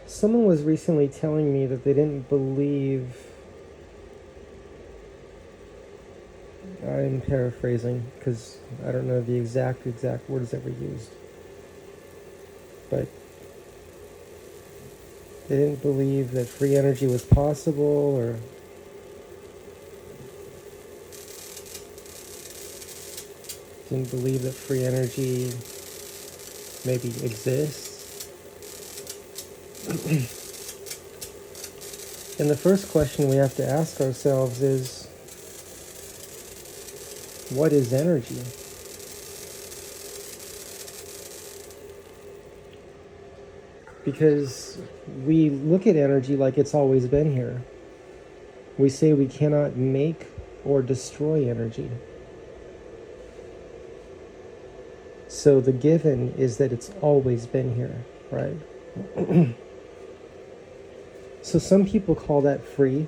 Someone was recently telling me that they didn't believe, I'm paraphrasing because I don't know the exact words that were used, but they didn't believe that free energy was possible, or didn't believe that free energy maybe exists. And the first question we have to ask ourselves is, what is energy? Because we look at energy like it's always been here. We say we cannot make or destroy energy. So the given is that it's always been here, right? So some people call that free.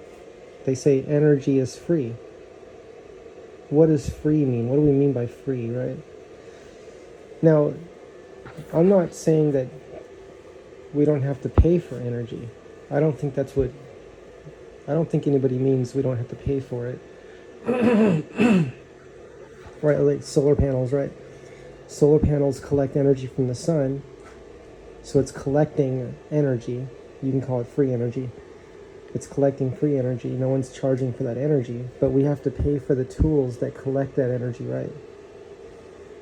They say energy is free. What does free mean? What do we mean by free, right? Now, I'm not saying that we don't have to pay for energy. I don't think anybody means we don't have to pay for it. Right, like solar panels, right? Solar panels collect energy from the sun, so it's collecting energy. You can call it free energy. It's collecting free energy. No one's charging for that energy, but we have to pay for the tools that collect that energy, right?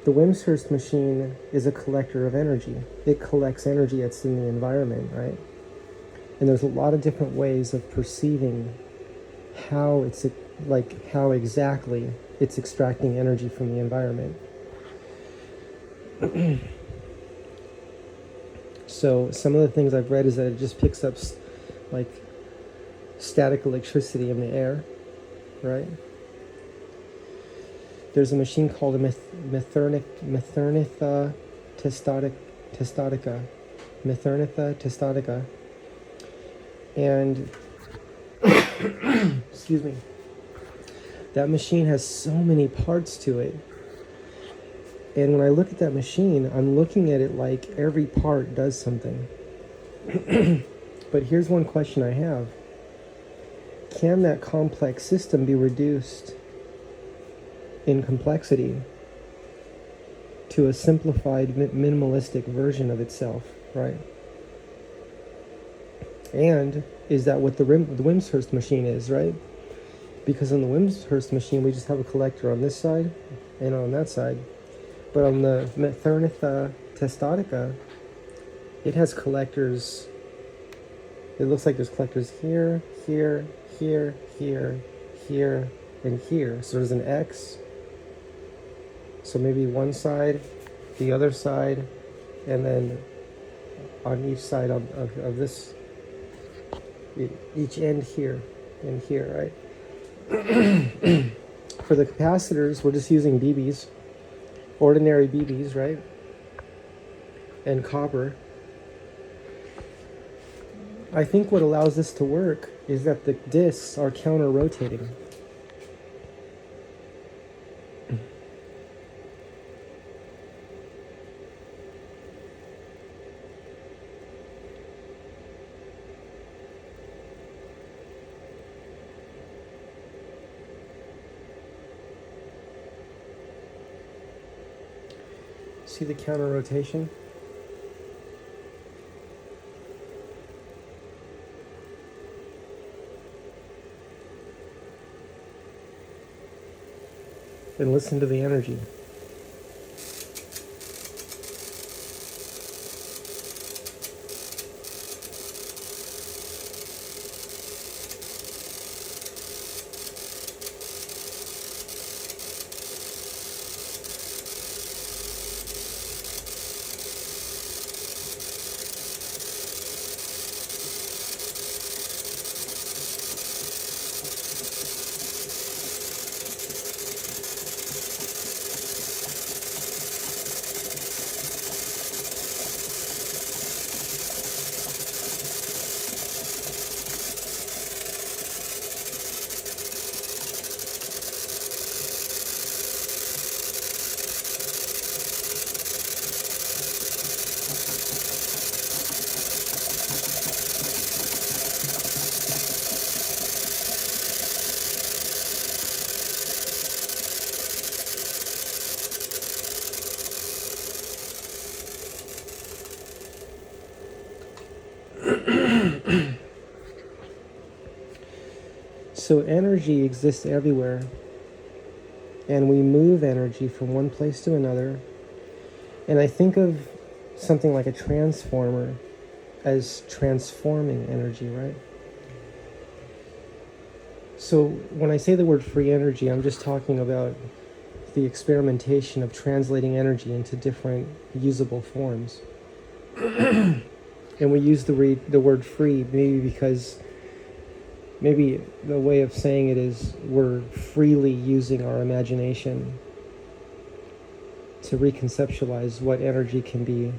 The wimshurst machine is a collector of energy. It collects energy that's in the environment, right? And there's a lot of different ways of perceiving how exactly it's extracting energy from the environment. So some of the things I've read is that it just picks up like static electricity in the air, right? There's a machine called a Methernitha testotica, and excuse me, that machine has so many parts to it. And when I look at that machine, I'm looking at it like every part does something. But here's one question I have. Can that complex system be reduced in complexity to a simplified, minimalistic version of itself, right? And is that what the wimshurst machine is, right? Because on the wimshurst machine, we just have a collector on this side and on that side. But on the Methernitha testotica, it has collectors. It looks like there's collectors here, here, here, here, here, and here. So there's an X. So maybe one side, the other side, and then on each side of this, each end here and here, right? For the capacitors, we're just using BBs. Ordinary BBs, right? And copper. I think what allows this to work is that the discs are counter-rotating. See the counter-rotation? And listen to the energy. So energy exists everywhere, and we move energy from one place to another. And I think of something like a transformer as transforming energy, right? So when I say the word free energy, I'm just talking about the experimentation of translating energy into different usable forms. And we use the word free maybe because maybe the way of saying it is we're freely using our imagination to reconceptualize what energy can be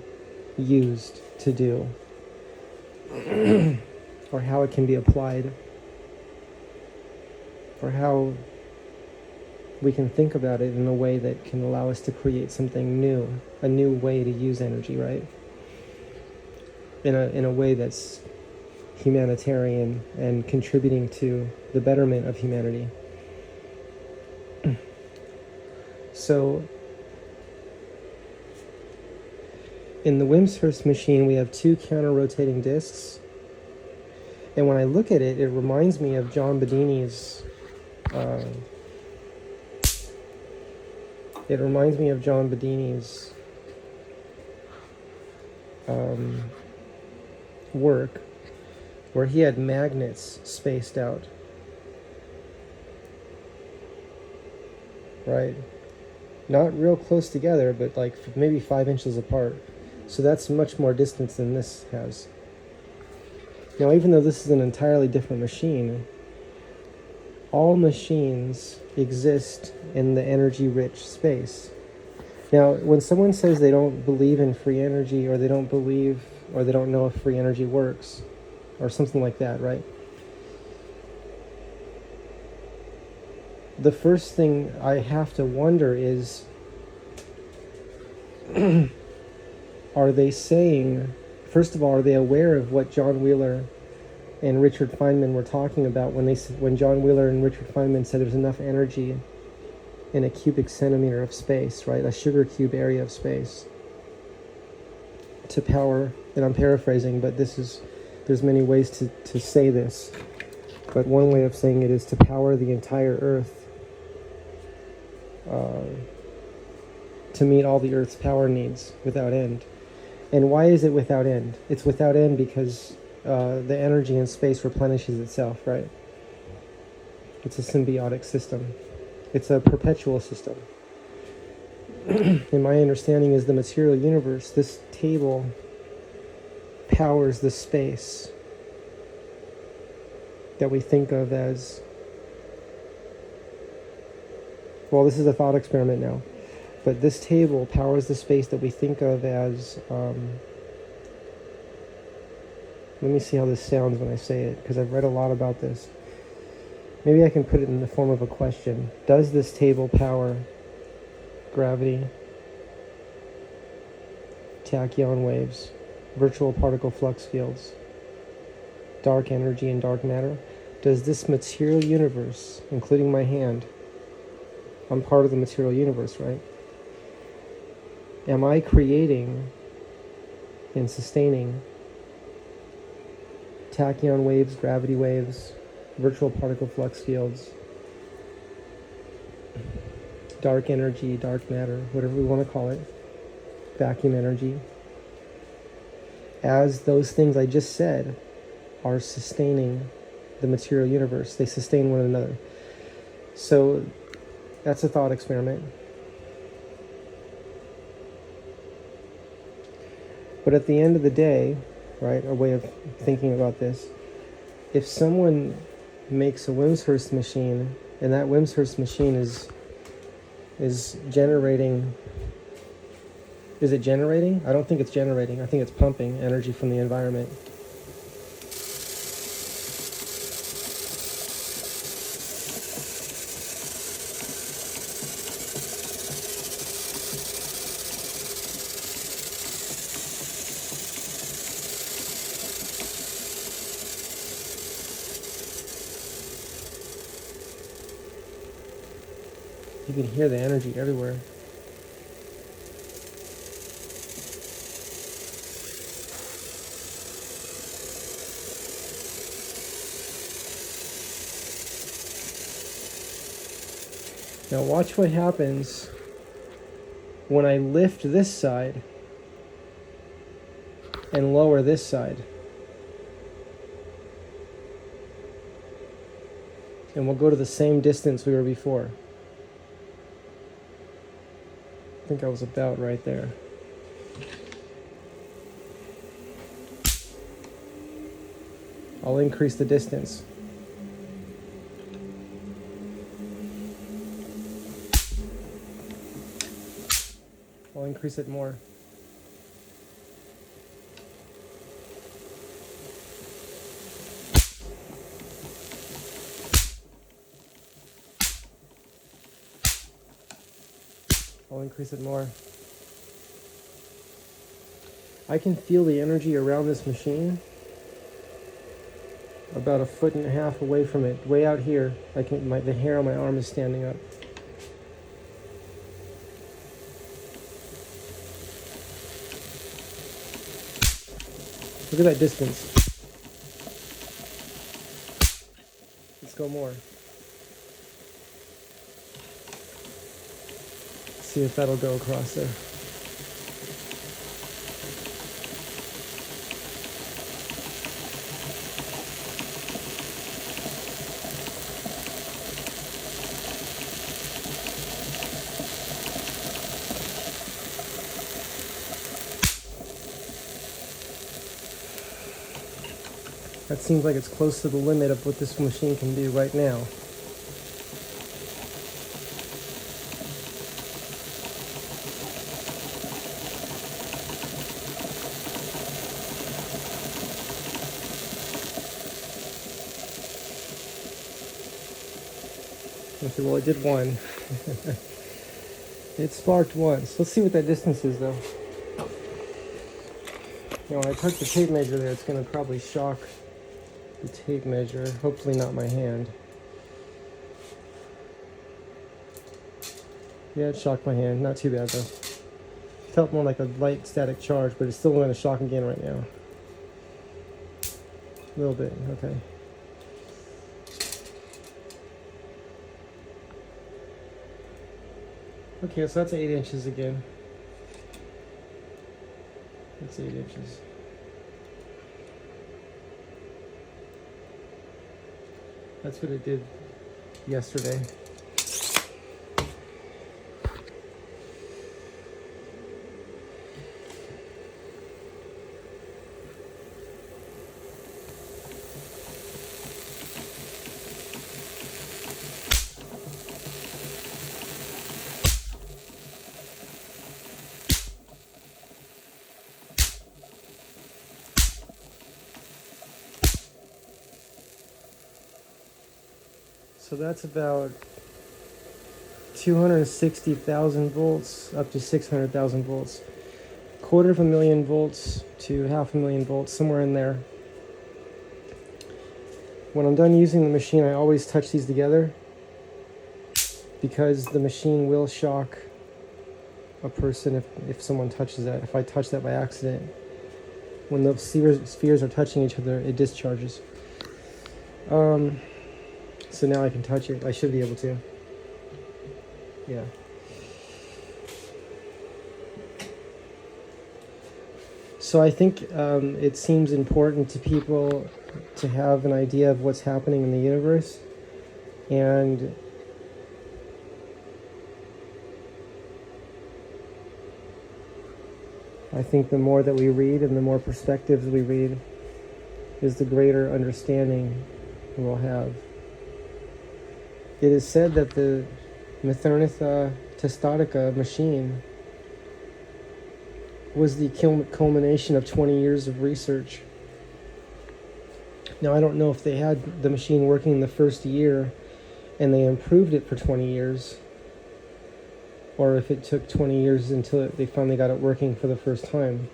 used to do or how it can be applied or how we can think about it in a way that can allow us to create something new, a new way to use energy, right? In a way that's humanitarian and contributing to the betterment of humanity. So in the wimshurst machine, we have 2 counter-rotating discs. And when I look at it, it reminds me of John Bedini's work, where he had magnets spaced out, right? Not real close together, but like maybe 5 inches apart. So that's much more distance than this has. Now, even though this is an entirely different machine, all machines exist in the energy-rich space. Now, when someone says they don't believe in free energy, or they don't know if free energy works, or something like that, right? The first thing I have to wonder is, are they saying, first of all, are they aware of what John Wheeler and Richard Feynman were talking about when John Wheeler and Richard Feynman said there's enough energy in a cubic centimeter of space, right? A sugar cube area of space to power, and I'm paraphrasing, but there's many ways to say this, but one way of saying it is to power the entire Earth, to meet all the Earth's power needs without end. And why is it without end? It's without end because the energy in space replenishes itself, right? It's a symbiotic system. It's a perpetual system. And my understanding is the material universe, this table powers the space that we think of as, well, this is a thought experiment now, but this table powers the space that we think of as, let me see how this sounds when I say it, because I've read a lot about this. Maybe I can put it in the form of a question. Does this table power gravity, tachyon waves, virtual particle flux fields, dark energy and dark matter? Does this material universe, including my hand, I'm part of the material universe, right? Am I creating and sustaining tachyon waves, gravity waves, virtual particle flux fields, dark energy, dark matter, whatever we want to call it, vacuum energy, as those things I just said are sustaining the material universe? They sustain one another. So that's a thought experiment. But at the end of the day, right, a way of thinking about this, if someone makes a wimshurst machine, and that wimshurst machine is generating, is it generating? I don't think it's generating. I think it's pumping energy from the environment. You can hear the energy everywhere. Now watch what happens when I lift this side and lower this side. And we'll go to the same distance we were before. I think I was about right there. I'll increase the distance. I'll increase it more. I'll increase it more. I can feel the energy around this machine about 1.5 feet away from it, way out here. The hair on my arm is standing up. Look at that distance. Let's go more. See if that'll go across there. That seems like it's close to the limit of what this machine can do right now. Okay, well, it did one. It sparked once. Let's see what that distance is, though. You know, when I touch the tape measure there, it's going to probably shock the tape measure. Hopefully not my hand. Yeah, it shocked my hand. Not too bad, though. Felt more like a light static charge, but it's still going to shock again right now. A little bit, okay. Okay, so that's 8 inches again. That's 8 inches. That's what it did yesterday. So that's about 260,000 volts up to 600,000 volts. 250,000 volts to 500,000 volts, somewhere in there. When I'm done using the machine, I always touch these together because the machine will shock a person if someone touches that. If I touch that by accident, when the spheres are touching each other, it discharges. So now I can touch it. I should be able to. Yeah. So I think it seems important to people to have an idea of what's happening in the universe. And I think the more that we read and the more perspectives we read is the greater understanding we'll have. It is said that the Mithernitha Testatica machine was the culmination of 20 years of research. Now, I don't know if they had the machine working the first year and they improved it for 20 years, or if it took 20 years until they finally got it working for the first time.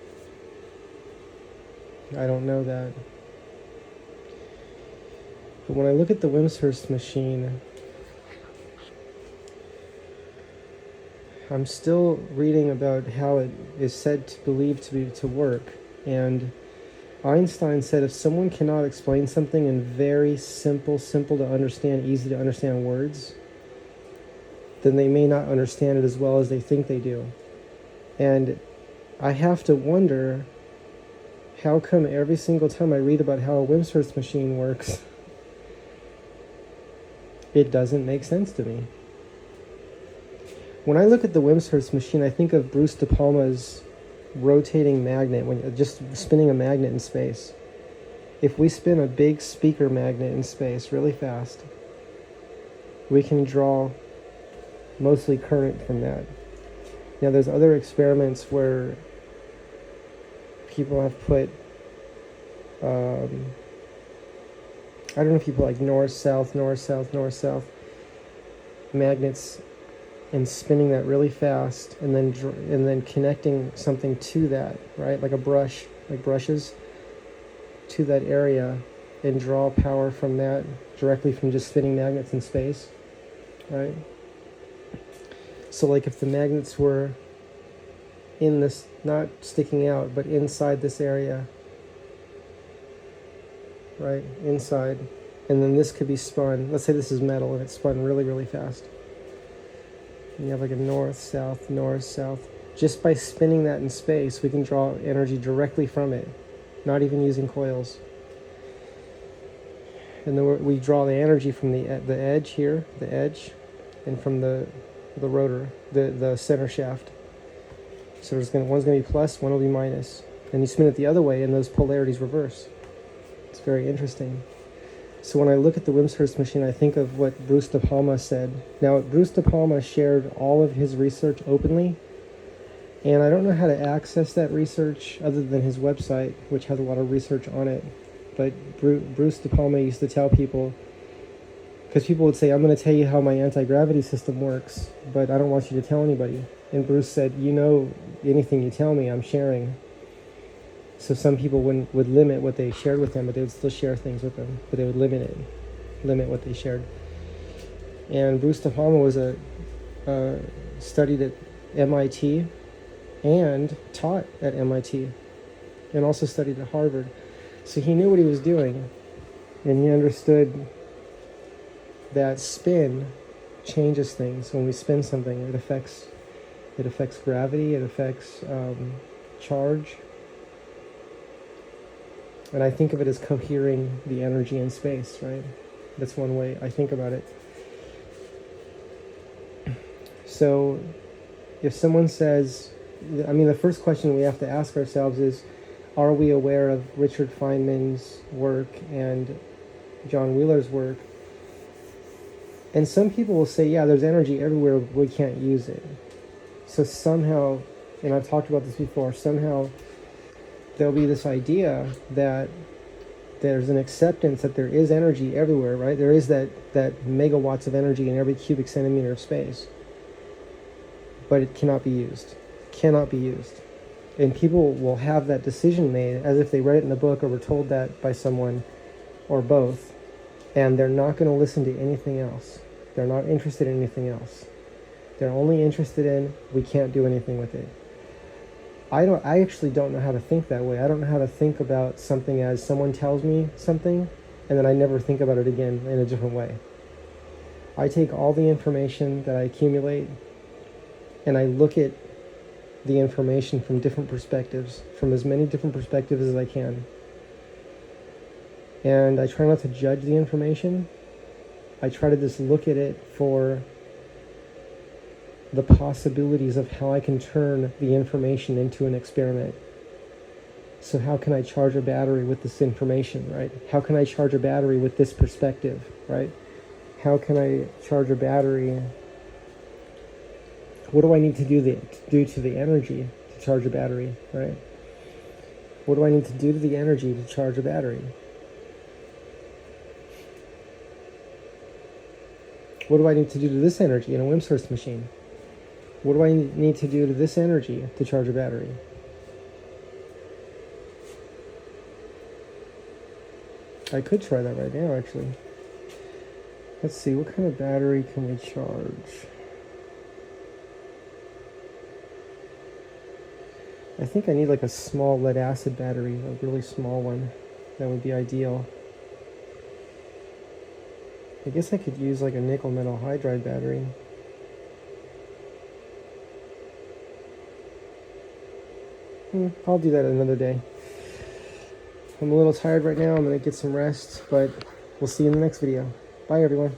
I don't know that. But when I look at the wimshurst machine, I'm still reading about how it is said to believe to work. And Einstein said if someone cannot explain something in very simple to understand, easy to understand words, then they may not understand it as well as they think they do. And I have to wonder, how come every single time I read about how a wimshurst machine works, it doesn't make sense to me? When I look at the wimshurst machine, I think of Bruce De Palma's rotating magnet, when just spinning a magnet in space. If we spin a big speaker magnet in space really fast, we can draw mostly current from that. Now, there's other experiments where people have put, I don't know if you put like north, south magnets and spinning that really fast, and then connecting something to that, right? Like a brush, like brushes, to that area, and draw power from that directly from just spinning magnets in space, right? So like if the magnets were in this, not sticking out, but inside this area, right? Inside. And then this could be spun. Let's say this is metal and it's spun really, really fast. And you have like a north, south. Just by spinning that in space, we can draw energy directly from it, not even using coils. And then we draw the energy from the edge here, the edge, and from the rotor, the center shaft. So one's going to be plus, one will be minus. And you spin it the other way, and those polarities reverse. It's very interesting. So when I look at the wimshurst machine, I think of what Bruce De Palma said. Now, Bruce De Palma shared all of his research openly, and I don't know how to access that research other than his website, which has a lot of research on it. But Bruce De Palma used to tell people, because people would say, I'm going to tell you how my anti-gravity system works, but I don't want you to tell anybody. And Bruce said, anything you tell me, I'm sharing. So some people would limit what they shared with him, but they would still share things with them, but they would limit what they shared. And Bruce De Palma was studied at MIT and taught at MIT, and also studied at Harvard. So he knew what he was doing, and he understood that spin changes things. When we spin something, it affects gravity, it affects charge. And I think of it as cohering the energy in space, right? That's one way I think about it. So if someone says, the first question we have to ask ourselves is, are we aware of Richard Feynman's work and John Wheeler's work? And some people will say, yeah, there's energy everywhere, but we can't use it. So somehow, and I've talked about this before, somehow there'll be this idea that there's an acceptance that there is energy everywhere, right? There is that megawatts of energy in every cubic centimeter of space. But it cannot be used. Cannot be used. And people will have that decision made as if they read it in a book or were told that by someone, or both, and they're not going to listen to anything else. They're not interested in anything else. They're only interested in, we can't do anything with it. I actually don't know how to think that way. I don't know how to think about something as someone tells me something, and then I never think about it again in a different way. I take all the information that I accumulate, and I look at the information from different perspectives, from as many different perspectives as I can. And I try not to judge the information. I try to just look at it for the possibilities of how I can turn the information into an experiment. So how can I charge a battery with this information, right? How can I charge a battery with this perspective, right? How can I charge a battery? What do I need to do to the energy to charge a battery, right? What do I need to do to the energy to charge a battery? What do I need to do to this energy in a wimshurst machine? What do I need to do to this energy to charge a battery? I could try that right now, actually. Let's see, what kind of battery can we charge? I think I need like a small lead acid battery, a really small one. That would be ideal. I guess I could use like a nickel metal hydride battery. I'll do that another day. I'm a little tired right now. I'm going to get some rest, but we'll see you in the next video. Bye, everyone.